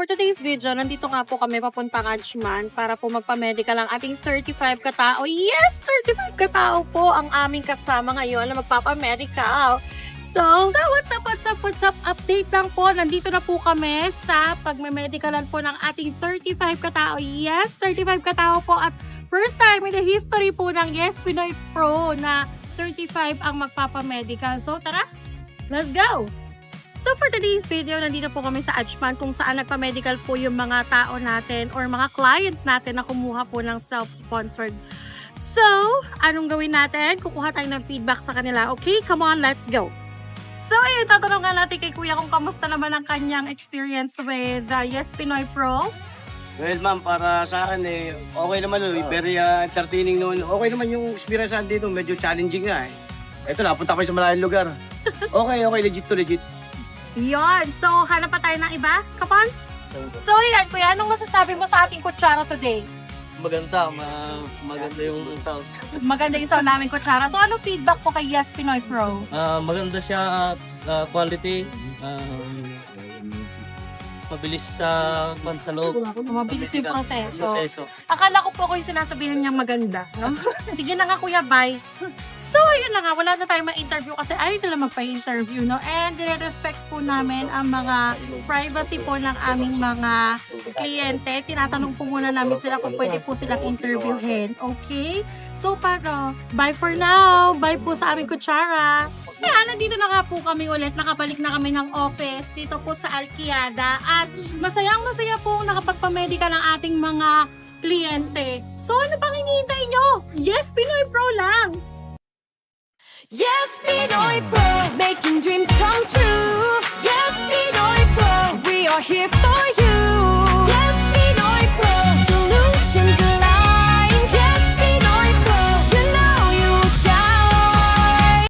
for today's video, nandito nga po kami papuntang Ajman para po magpa-medical ang ating 35 katao. Yes, 35 katao po ang aming kasama ngayon na magpapa-medical. So, what's up? Update lang po. Nandito na po kami sa pagme-medicalan po ng ating 35 katao. Yes, 35 katao po at first time in the history po ng Yes Pinoy Pro na 35 ang magpapa-medical. So, tara, let's go! So for today's video, nandito po kami sa Ajman kung saan nagpa-medical po yung mga tao natin or mga client natin na kumuha po ng self-sponsored. So, anong gawin natin? Kukuha tayo ng feedback sa kanila. Okay, come on, let's go! So ayun, tatanungan natin kay Kuya kung kamusta naman ang kanyang experience with Yes Pinoy Pro. Well, ma'am, para sa akin okay naman very entertaining noon. Okay naman yung experience natin dito, medyo challenging nga Ito, napunta ko sa malayong lugar. Okay, legit to legit. Yon. So, hanap pa tayo ng iba, Kapon? So, ayan, Kuya, anong masasabi mo sa ating kutsara today? Maganda yung sound. Maganda yung sound namin kutsara. So, ano feedback po kay Yes Pinoy Pro? Maganda siya quality. Mabilis sa loob. Mabilis yung proseso. Akala ko po yung sinasabihan niyang maganda. No? Sige na nga, Kuya, bye. So, ayun na nga, wala na tayong ma-interview kasi ayaw nila magpa-interview, no? And dire-respect po namin ang mga privacy po ng aming mga kliyente. Tinatanong po muna namin sila kung pwede po silang interviewin. Okay? So, paano? Bye for now. Bye po sa aming kutsara. Kaya, nandito na nga po kami ulit. Nakabalik na kami ng office dito po sa Alquiada. At masayang-masaya po nakapagpamedical ang ating mga kliyente. So, ano pang hinihintay nyo? Yes, Pinoy Pro lang! Yes, Pinoy Pro, making dreams come true. Yes, Pinoy Pro, we are here for you.